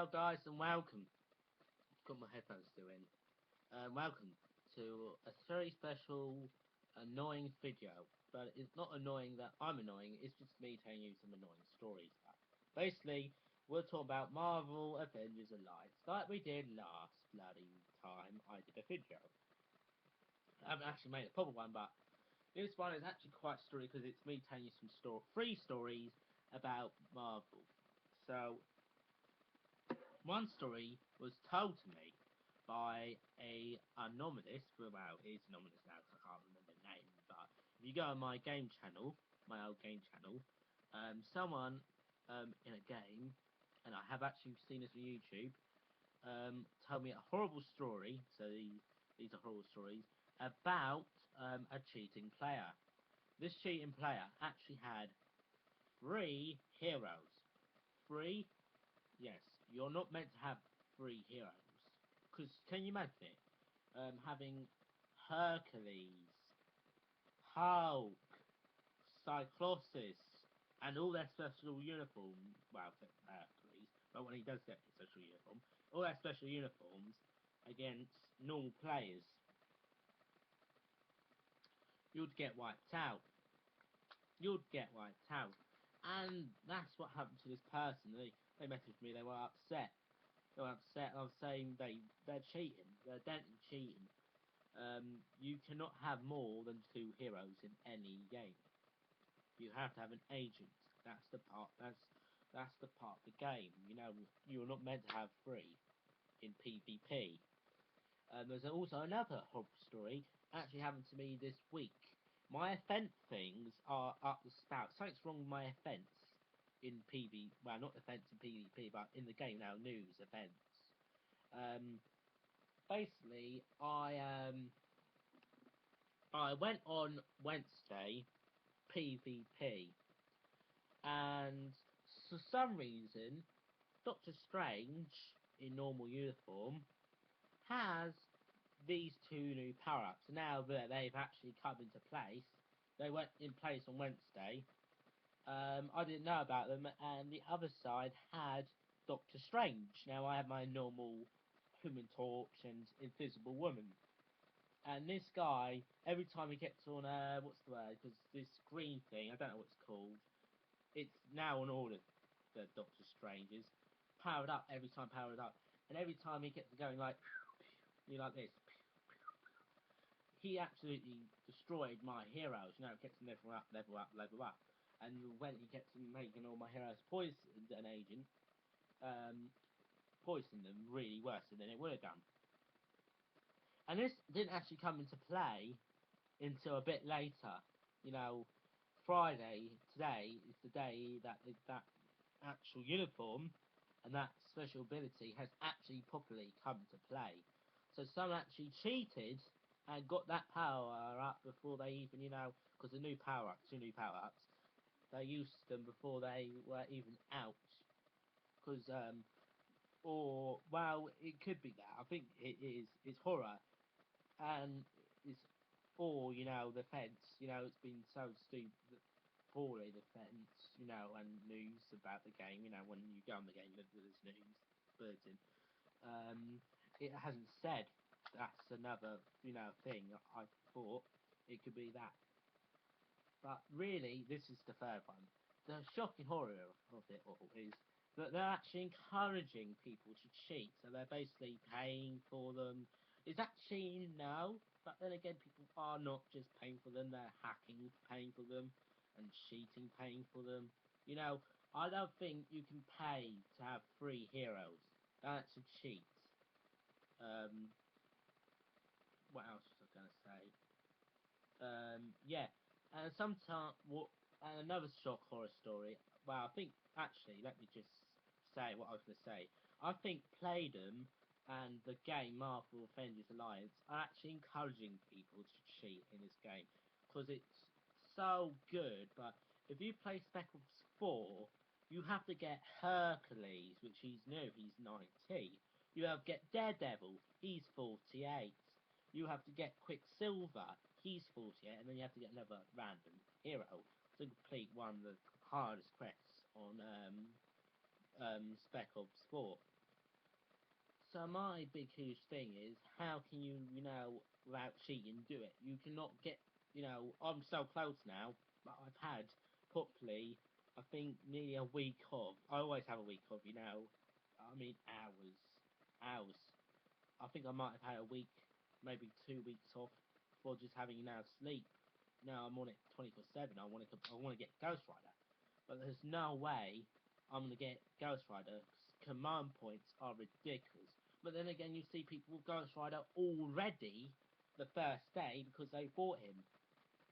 Hello guys and welcome. Got my headphones still in. Welcome to a very special annoying video. But it's not annoying that I'm annoying, it's just me telling you some annoying stories. Basically, we'll talk about Marvel Avengers Alliance like we did last bloody time I did a video. I haven't actually made a proper one, but this one is actually quite a story because it's me telling you some three stories about Marvel. So one story was told to me by a anonymous, well, it's anonymous now because I can't remember the name, but if you go on my game channel, my old game channel, someone in a game, and I have actually seen this on YouTube, told me a horrible story, so these are horrible stories, about a cheating player. This cheating player actually had 3 heroes. 3? Yes, you're not meant to have 3 heroes. Because, can you imagine it? Having Hercules, Hulk, Cyclops, and all their special uniforms. Well, Hercules, but when he does get his special uniform, all their special uniforms against normal players, you'd get wiped out. You'd get wiped out. And that's what happened to this person. They messaged me, they were upset. They were upset. I was saying they're cheating. They're definitely cheating. You cannot have more than 2 heroes in any game. You have to have an agent. That's the part. That's the part of the game. You know, you're not meant to have 3 in PVP. There's also another horrible story actually happened to me this week. My offence things are up the spout. Something's wrong with my offence in PvP. Well, not offence in PvP, but in the game now. News events. Basically, I went on Wednesday PvP, and for some reason, Doctor Strange in normal uniform has these 2 new power-ups. Now that they've actually come into place, they went in place on Wednesday. I didn't know about them, and the other side had Doctor Strange. Now I have my normal Human Torch and Invisible Woman, and this guy, every time he gets on what's the word? Because this green thing, I don't know what it's called. It's now on all of the Doctor Stranges, powered up every time, powered up, and every time he gets going like. You like this. He absolutely destroyed my heroes. You know, it gets them level up, level up, level up. And when he gets them making all my heroes poisoned an agent, poisoned them really worse than it would have done. And this didn't actually come into play until a bit later. You know, Friday, today, is the day that that actual uniform and that special ability has actually properly come to play. So someone actually cheated and got that power up before they even, you know, because the new power ups, 2 new power ups, they used them before they were even out. Because, or, well, it could be that. I think it is. It's horror. And it's, or, you know, the fence, you know, it's been so stupid. Poorly, the fence, you know, and news about the game, you know, when you go on the game, there's news, bulletin. It hasn't said that's another, you know, thing. I thought it could be that. But really, this is the third one. The shocking horror of it all is that they're actually encouraging people to cheat. So they're basically paying for them. Is that cheating? No. But then again, people are not just paying for them. They're hacking, paying for them, and cheating, paying for them. You know, I don't think you can pay to have 3 heroes. That's a cheat. What else was I gonna say? Yeah, and sometimes another shock horror story. Well, I think actually, let me just say what I was gonna say. I think Playdom and the game Marvel Avengers Alliance are actually encouraging people to cheat in this game because it's so good. But if you play Spec Ops 4, you have to get Hercules, which he's new, he's 90. You have to get Daredevil, he's 48. You have to get Quicksilver, he's 48, and then you have to get another random hero to complete one of the hardest quests on Spec Ops 4. So my big huge thing is, how can you, without cheating, do it? You cannot get, I'm so close now, but I've had probably, I think, nearly a week off. I always have a week off, I mean, hours. I think I might have had a week, maybe 2 weeks off for just having sleep. Now I'm on it 24/7. I want to get Ghost Rider, but there's no way I'm gonna get Ghost Rider. 'Cause command points are ridiculous. But then again, you see people with Ghost Rider already the first day because they bought him.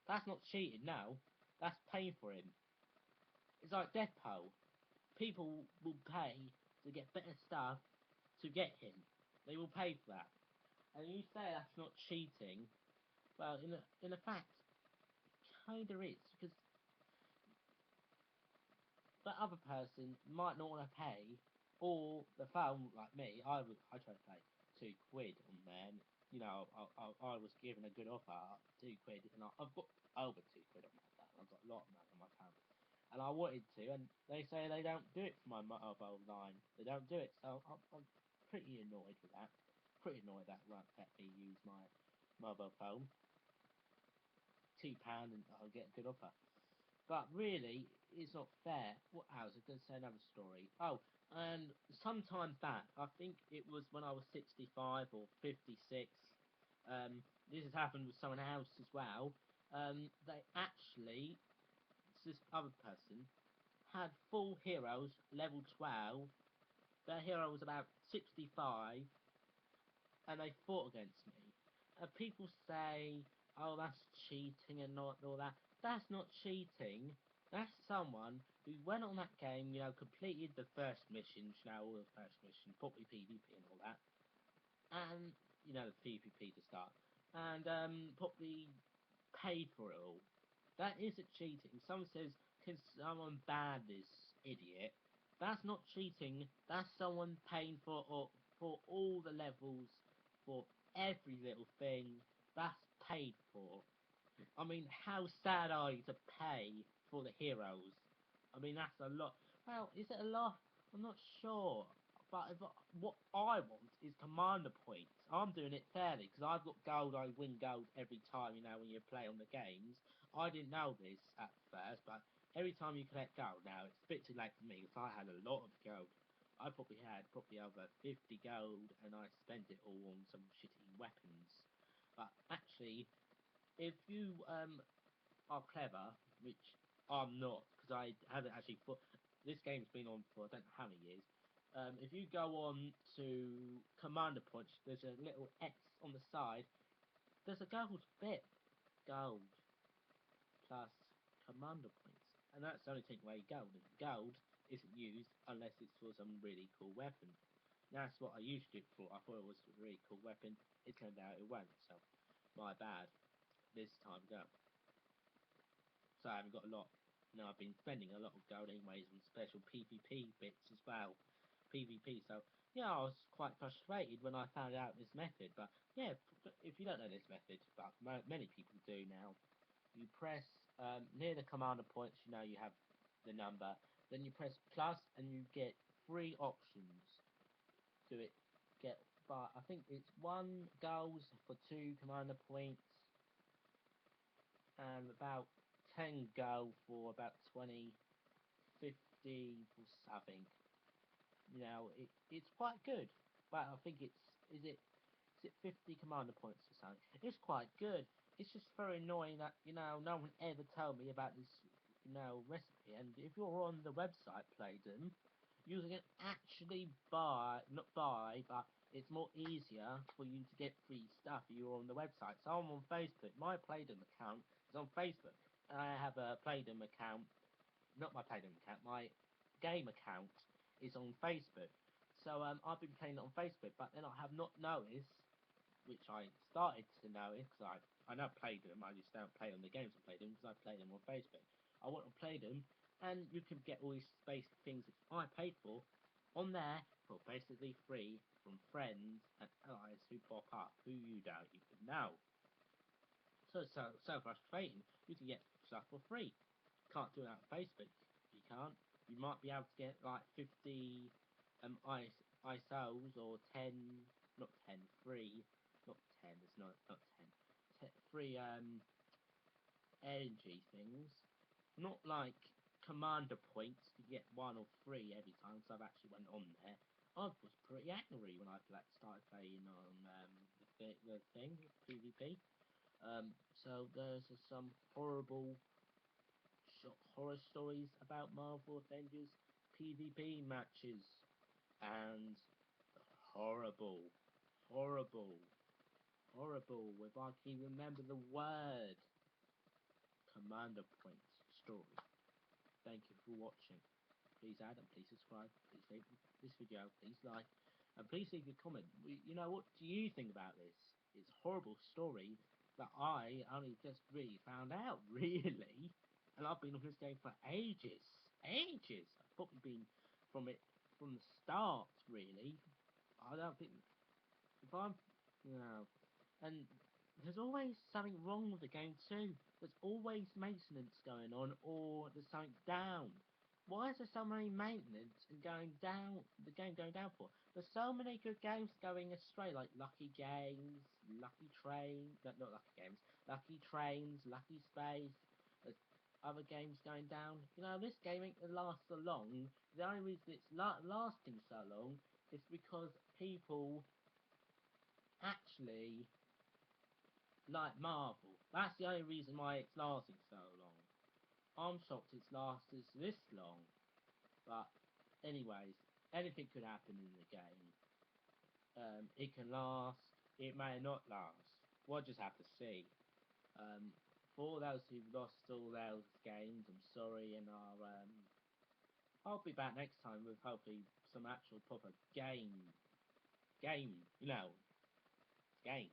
That's not cheating, no. That's paying for him. It's like Deathpool. People will pay to get better stuff to get him. They will pay for that. And you say that's not cheating. Well, in a fact, kinda is, because the other person might not want to pay, or the phone, like me, I tried to pay £2 on there, and, I was given a good offer, £2, and I've got over £2 on my phone. I've got a lot of money on my phone, and I wanted to, and they say they don't do it for my mobile line. They don't do it, so I'm pretty annoyed with that. Pretty annoyed that won't let me use my mobile phone. £2 and I'll get a good offer. But really, it's not fair. What else? I was going to say another story. Oh, and some time back, I think it was when I was 65 or 56. This has happened with someone else as well. They actually, this other person, had full heroes, level 12. Their hero was about 65, and they fought against me. People say, oh, that's cheating and not all that. That's not cheating. That's someone who went on that game, completed the first missions, all the first missions, probably PvP and all that, and, the PvP to start, and probably paid for it all. That isn't cheating. Someone says, can someone ban this idiot? That's not cheating. That's someone paying for all the levels, for every little thing. That's paid for. I mean, how sad are you to pay for the heroes? I mean, that's a lot. Well, is it a lot? I'm not sure. But what I want is commander points. I'm doing it fairly because I've got gold. I win gold every time, when you play on the games. I didn't know this at first, but every time you collect gold now, it's a bit too late for me because I had a lot of gold. I probably had over 50 gold, and I spent it all on some shitty weapons. But actually, if you are clever, which I'm not, because I haven't actually thought. This game's been on for I don't know how many years. If you go on to commander points, there's a little X on the side. There's a gold bit. Gold plus commander points. And that's the only thing where gold. Gold isn't used unless it's for some really cool weapon. That's what I used it for. I thought it was a really cool weapon. It turned out it wasn't, so my bad. This time go. So I haven't got a lot. I've been spending a lot of gold anyways on special PvP bits as well. PvP, so yeah, I was quite frustrated when I found out this method. But yeah, if you don't know this method, but many people do now, you press near the commander points, you have the number, then you press plus and you get 3 options to it. But I think it's 1 goals for 2 commander points, and about 10 go for about 20, 50 for something. It's quite good. But I think is it 50 commander points or something? It's quite good. It's just very annoying that, no one ever told me about this, recipe. And if you're on the website Playdom, you can actually not buy, but it's more easier for you to get free stuff if you're on the website. So I'm on Facebook. My Playdom account is on Facebook. And I have a Playdom account, not my Playdom account, my game account is on Facebook. So I've been playing it on Facebook, but then I have not noticed, which I started to notice, because I know Playdom, I just don't play on the games I play them, because I play them on Facebook. I want to play them, and you can get all these basic things that I paid for on there for basically free from friends and allies who pop up, who you don't even know. So frustrating. You can get stuff for free. Can't do it on Facebook. You can't. You might be able to get like 50 ISOs or 10, not 10, 3, not 10, it's not 10, 3 energy things, not like commander points to get 1 or 3 every time, because I've actually went on there. I was pretty angry when I started playing on the thing, PVP. So there's some horrible horror stories about Marvel Avengers PvP matches, and horrible, horrible, horrible, if I can remember the word, commander points story. Thank you for watching. Please add and please subscribe, please rate this video, please like, and please leave a comment. You know, what do you think about this? It's a horrible story that I only just really found out, really. And I've been on this game for ages. Ages. I've probably been from the start, really. I don't think, if I'm, you know, and there's always something wrong with the game too. There's always maintenance going on, or there's something down. Why is there so many maintenance and going down? The game going down for? There's so many good games going astray, like Lucky Games, Lucky Train, not Lucky Games, Lucky Trains, Lucky Space. There's other games going down. You know, this game ain't gonna last so long. The only reason it's lasting so long is because people actually like Marvel. That's the only reason why it's lasting so long. I'm shocked it's lasted this long. But anyways, anything could happen in the game. It can last, it may not last. We'll just have to see. For those who've lost all those games, I'm sorry, and I'll be back next time with hopefully some actual proper you know, games.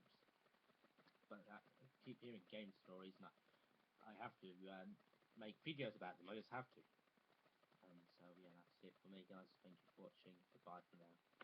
But I keep hearing game stories, and I have to make videos about them. I just have to. So yeah, that's it for me, guys. Thank you for watching. Goodbye for now.